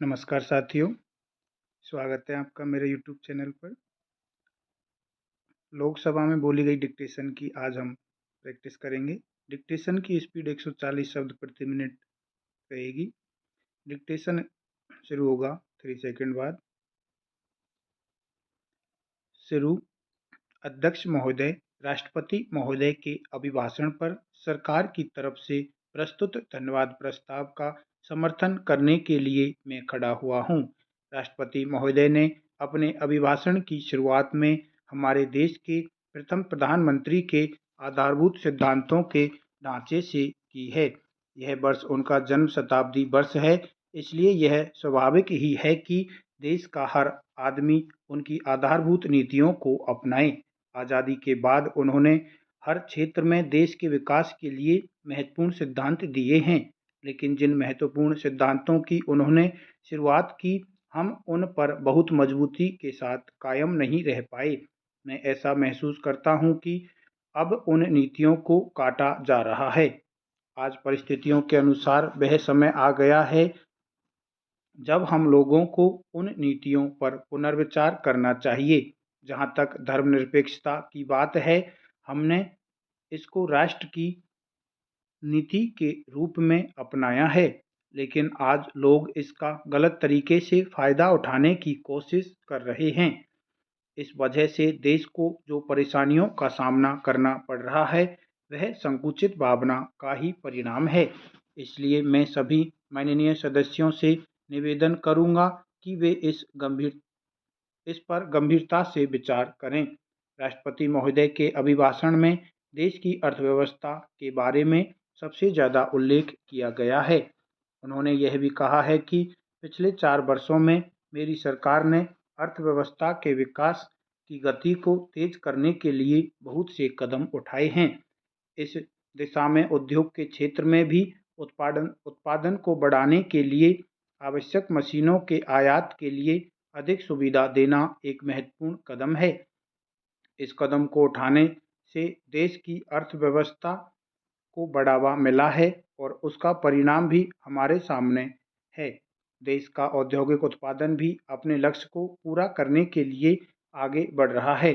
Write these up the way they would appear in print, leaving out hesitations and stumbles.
नमस्कार साथियों, स्वागत है आपका मेरे यूट्यूब चैनल पर। लोकसभा में बोली गई डिक्टेशन की आज हम प्रैक्टिस करेंगे। डिक्टेशन की स्पीड 140 शब्द प्रति मिनट रहेगी। डिक्टेशन शुरू होगा 3 सेकंड बाद। शुरू। अध्यक्ष महोदय, राष्ट्रपति महोदय के अभिभाषण पर सरकार की तरफ से प्रस्तुत धन्यवाद प्रस्ताव का समर्थन करने के लिए मैं खड़ा हुआ हूँ। राष्ट्रपति महोदय ने अपने अभिभाषण की शुरुआत में हमारे देश के प्रथम प्रधानमंत्री के आधारभूत सिद्धांतों के ढांचे से की है। यह वर्ष उनका जन्म शताब्दी वर्ष है, इसलिए यह स्वाभाविक ही है कि देश का हर आदमी उनकी आधारभूत नीतियों को अपनाए। आज़ादी के बाद उन्होंने हर क्षेत्र में देश के विकास के लिए महत्वपूर्ण सिद्धांत दिए हैं, लेकिन जिन महत्वपूर्ण सिद्धांतों की उन्होंने शुरुआत की, हम उन पर बहुत मजबूती के साथ कायम नहीं रह पाए। मैं ऐसा महसूस करता हूँ कि अब उन नीतियों को काटा जा रहा है। आज परिस्थितियों के अनुसार वह समय आ गया है जब हम लोगों को उन नीतियों पर पुनर्विचार करना चाहिए। जहाँ तक धर्मनिरपेक्षता की बात है, हमने इसको राष्ट्र की नीति के रूप में अपनाया है, लेकिन आज लोग इसका गलत तरीके से फ़ायदा उठाने की कोशिश कर रहे हैं। इस वजह से देश को जो परेशानियों का सामना करना पड़ रहा है, वह संकुचित भावना का ही परिणाम है। इसलिए मैं सभी माननीय सदस्यों से निवेदन करूंगा कि वे इस पर गंभीरता से विचार करें। राष्ट्रपति महोदय के अभिभाषण में देश की अर्थव्यवस्था के बारे में सबसे ज़्यादा उल्लेख किया गया है। उन्होंने यह भी कहा है कि पिछले 4 वर्षों में मेरी सरकार ने अर्थव्यवस्था के विकास की गति को तेज करने के लिए बहुत से कदम उठाए हैं। इस दिशा में उद्योग के क्षेत्र में भी उत्पादन को बढ़ाने के लिए आवश्यक मशीनों के आयात के लिए अधिक सुविधा देना एक महत्वपूर्ण कदम है। इस कदम को उठाने से देश की अर्थव्यवस्था को बढ़ावा मिला है और उसका परिणाम भी हमारे सामने है। देश का औद्योगिक उत्पादन भी अपने लक्ष्य को पूरा करने के लिए आगे बढ़ रहा है।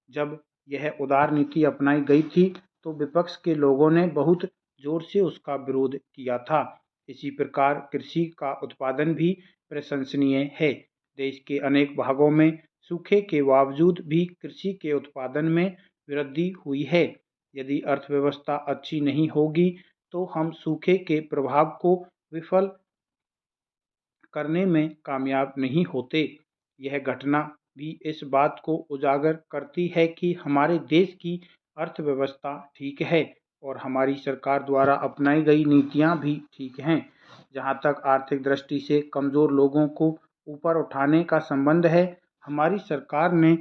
जब यह उदार नीति अपनाई गई थी, तो विपक्ष के लोगों ने बहुत जोर से उसका विरोध किया था। इसी प्रकार कृषि का उत्पादन भी प्रशंसनीय है। देश के अनेक भागों में सूखे के बावजूद भी कृषि के उत्पादन में वृद्धि हुई है। यदि अर्थव्यवस्था अच्छी नहीं होगी, तो हम सूखे के प्रभाव को विफल करने में कामयाब नहीं होते। यह घटना भी इस बात को उजागर करती है कि हमारे देश की अर्थव्यवस्था ठीक है और हमारी सरकार द्वारा अपनाई गई नीतियाँ भी ठीक हैं। जहाँ तक आर्थिक दृष्टि से कमज़ोर लोगों को ऊपर उठाने का संबंध है, हमारी सरकार ने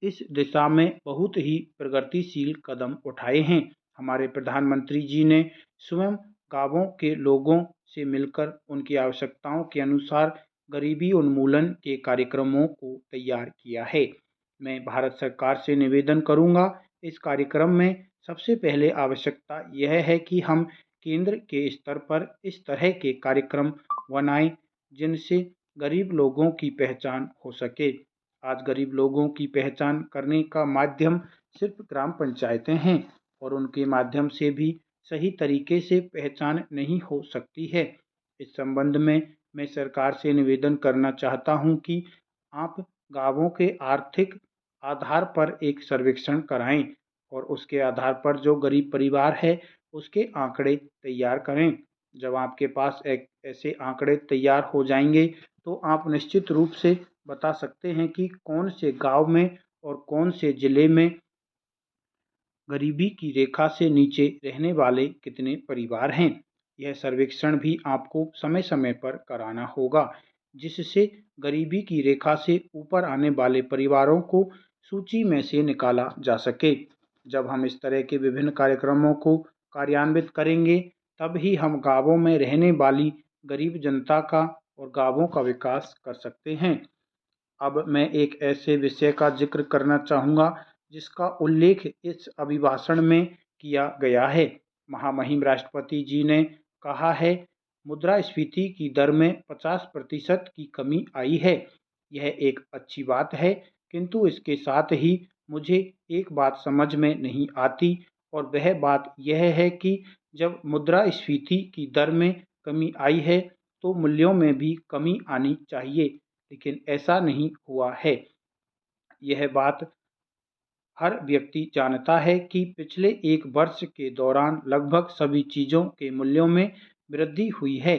इस दिशा में बहुत ही प्रगतिशील कदम उठाए हैं। हमारे प्रधानमंत्री जी ने स्वयं गाँवों के लोगों से मिलकर उनकी आवश्यकताओं के अनुसार गरीबी उन्मूलन के कार्यक्रमों को तैयार किया है। मैं भारत सरकार से निवेदन करूंगा, इस कार्यक्रम में सबसे पहले आवश्यकता यह है कि हम केंद्र के स्तर पर इस तरह के कार्यक्रम बनाएं जिनसे गरीब लोगों की पहचान हो सके। आज गरीब लोगों की पहचान करने का माध्यम सिर्फ ग्राम पंचायतें हैं और उनके माध्यम से भी सही तरीके से पहचान नहीं हो सकती है। इस संबंध में मैं सरकार से निवेदन करना चाहता हूं कि आप गाँवों के आर्थिक आधार पर एक सर्वेक्षण कराएं और उसके आधार पर जो गरीब परिवार है, उसके आंकड़े तैयार करें। जब आपके पास एक ऐसे आंकड़े तैयार हो जाएंगे, तो आप निश्चित रूप से बता सकते हैं कि कौन से गांव में और कौन से ज़िले में गरीबी की रेखा से नीचे रहने वाले कितने परिवार हैं। यह सर्वेक्षण भी आपको समय-समय पर कराना होगा, जिससे गरीबी की रेखा से ऊपर आने वाले परिवारों को सूची में से निकाला जा सके। जब हम इस तरह के विभिन्न कार्यक्रमों को कार्यान्वित करेंगे, तब ही हम गाँवों में रहने वाली गरीब जनता का और गाँवों का विकास कर सकते हैं। अब मैं एक ऐसे विषय का जिक्र करना चाहूँगा जिसका उल्लेख इस अभिभाषण में किया गया है। महामहिम राष्ट्रपति जी ने कहा है, मुद्रास्फीति की दर में 50% की कमी आई है। यह एक अच्छी बात है, किंतु इसके साथ ही मुझे एक बात समझ में नहीं आती, और वह बात यह है कि जब मुद्रास्फीति की दर में कमी आई है, तो मूल्यों में भी कमी आनी चाहिए, लेकिन ऐसा नहीं हुआ है। यह बात हर व्यक्ति जानता है कि पिछले एक वर्ष के दौरान लगभग सभी चीज़ों के मूल्यों में वृद्धि हुई है।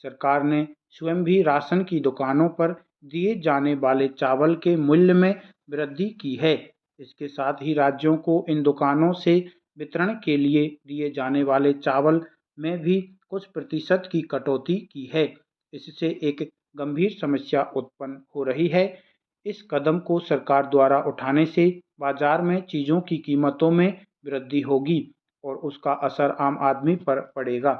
सरकार ने स्वयं भी राशन की दुकानों पर दिए जाने वाले चावल के मूल्य में वृद्धि की है। इसके साथ ही राज्यों को इन दुकानों से वितरण के लिए दिए जाने वाले चावल में भी कुछ प्रतिशत की कटौती की है। इससे एक गंभीर समस्या उत्पन्न हो रही है। इस कदम को सरकार द्वारा उठाने से बाजार में चीज़ों की कीमतों में वृद्धि होगी और उसका असर आम आदमी पर पड़ेगा।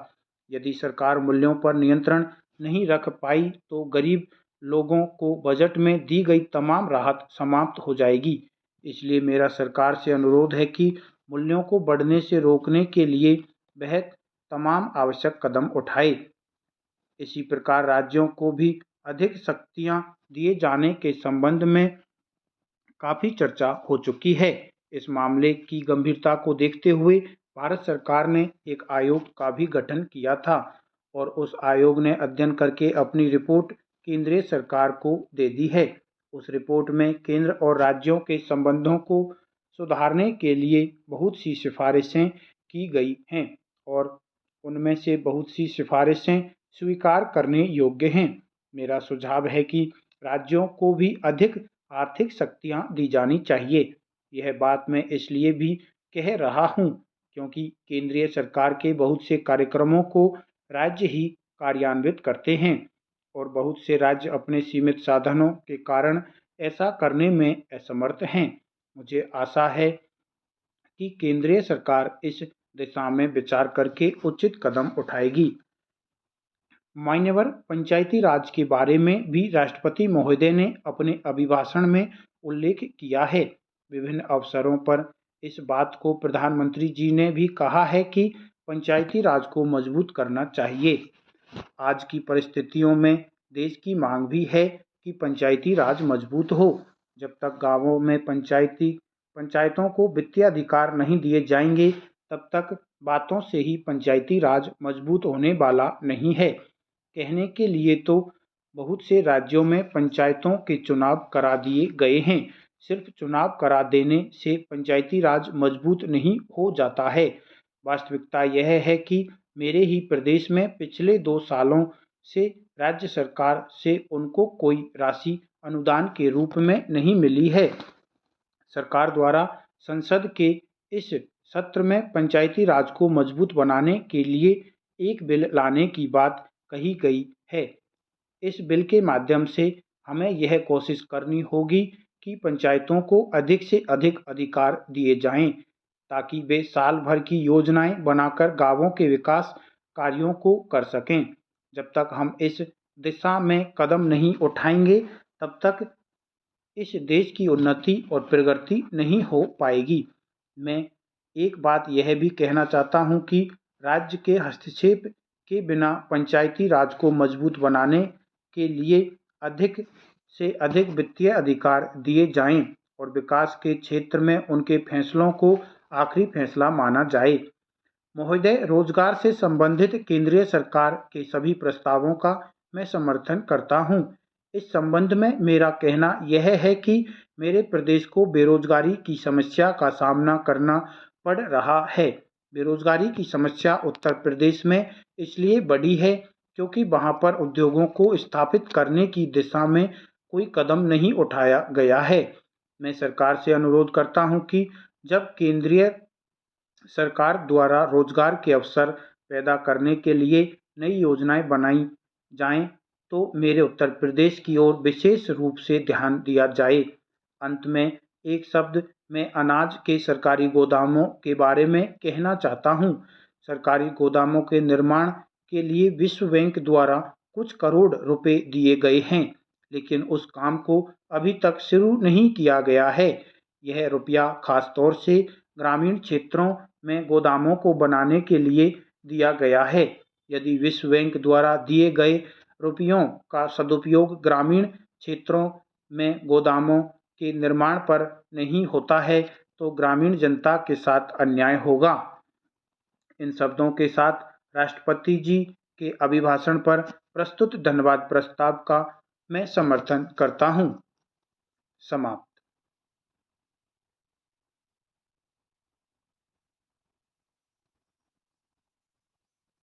यदि सरकार मूल्यों पर नियंत्रण नहीं रख पाई, तो गरीब लोगों को बजट में दी गई तमाम राहत समाप्त हो जाएगी। इसलिए मेरा सरकार से अनुरोध है कि मूल्यों को बढ़ने से रोकने के लिए वह तमाम आवश्यक कदम उठाए। इसी प्रकार राज्यों को भी अधिक शक्तियां दिए जाने के संबंध में काफ़ी चर्चा हो चुकी है। इस मामले की गंभीरता को देखते हुए भारत सरकार ने एक आयोग का भी गठन किया था, और उस आयोग ने अध्ययन करके अपनी रिपोर्ट केंद्रीय सरकार को दे दी है। उस रिपोर्ट में केंद्र और राज्यों के संबंधों को सुधारने के लिए बहुत सी सिफारिशें की गई हैं, और उनमें से बहुत सी सिफारिशें स्वीकार करने योग्य हैं। मेरा सुझाव है कि राज्यों को भी अधिक आर्थिक शक्तियां दी जानी चाहिए। यह बात मैं इसलिए भी कह रहा हूं, क्योंकि केंद्रीय सरकार के बहुत से कार्यक्रमों को राज्य ही कार्यान्वित करते हैं, और बहुत से राज्य अपने सीमित साधनों के कारण ऐसा करने में असमर्थ हैं। मुझे आशा है कि केंद्रीय सरकार इस दिशा में विचार करके उचित कदम उठाएगी। मान्यवर पंचायती राज के बारे में भी राष्ट्रपति महोदय ने अपने अभिभाषण में उल्लेख किया है। विभिन्न अवसरों पर इस बात को प्रधानमंत्री जी ने भी कहा है कि पंचायती राज को मजबूत करना चाहिए। आज की परिस्थितियों में देश की मांग भी है कि पंचायती राज मजबूत हो। जब तक गांवों में पंचायतों को वित्तीय अधिकार नहीं दिए जाएंगे, तब तक बातों से ही पंचायती राज मजबूत होने वाला नहीं है। कहने के लिए तो बहुत से राज्यों में पंचायतों के चुनाव करा दिए गए हैं। सिर्फ चुनाव करा देने से पंचायती राज मजबूत नहीं हो जाता है। वास्तविकता यह है कि मेरे ही प्रदेश में पिछले 2 सालों से राज्य सरकार से उनको कोई राशि अनुदान के रूप में नहीं मिली है। सरकार द्वारा संसद के इस सत्र में पंचायती राज को मजबूत बनाने के लिए एक बिल लाने की बात कही गई है। इस बिल के माध्यम से हमें यह कोशिश करनी होगी कि पंचायतों को अधिक से अधिक अधिकार दिए जाएं, ताकि वे साल भर की योजनाएं बनाकर गांवों के विकास कार्यों को कर सकें। जब तक हम इस दिशा में कदम नहीं उठाएंगे, तब तक इस देश की उन्नति और प्रगति नहीं हो पाएगी। मैं एक बात यह भी कहना चाहता हूं कि राज्य के हस्तक्षेप के बिना पंचायती राज को मजबूत बनाने के लिए अधिक से अधिक वित्तीय अधिकार दिए जाएं, और विकास के क्षेत्र में उनके फैसलों को आखिरी फैसला माना जाए। महोदय, रोजगार से संबंधित केंद्रीय सरकार के सभी प्रस्तावों का मैं समर्थन करता हूं। इस संबंध में मेरा कहना यह है कि मेरे प्रदेश को बेरोजगारी की समस्या का सामना करना पड़ रहा है। बेरोजगारी की समस्या उत्तर प्रदेश में इसलिए बढ़ी है क्योंकि वहां पर उद्योगों को स्थापित करने की दिशा में कोई कदम नहीं उठाया गया है। मैं सरकार से अनुरोध करता हूं कि जब केंद्रीय सरकार द्वारा रोजगार के अवसर पैदा करने के लिए नई योजनाएं बनाई जाएं, तो मेरे उत्तर प्रदेश की ओर विशेष रूप से ध्यान दिया जाए। अंत में एक शब्द मैं अनाज के सरकारी गोदामों के बारे में कहना चाहता हूं। सरकारी गोदामों के निर्माण के लिए विश्व बैंक द्वारा कुछ करोड़ रुपए दिए गए हैं, लेकिन उस काम को अभी तक शुरू नहीं किया गया है। यह रुपया खास तौर से ग्रामीण क्षेत्रों में गोदामों को बनाने के लिए दिया गया है। यदि विश्व बैंक द्वारा दिए गए रुपयों का सदुपयोग ग्रामीण क्षेत्रों में गोदामों के निर्माण पर नहीं होता है तो ग्रामीण जनता के साथ अन्याय होगा। इन शब्दों के साथ राष्ट्रपति जी के अभिभाषण पर प्रस्तुत धन्यवाद प्रस्ताव का मैं समर्थन करता हूँ। समाप्त।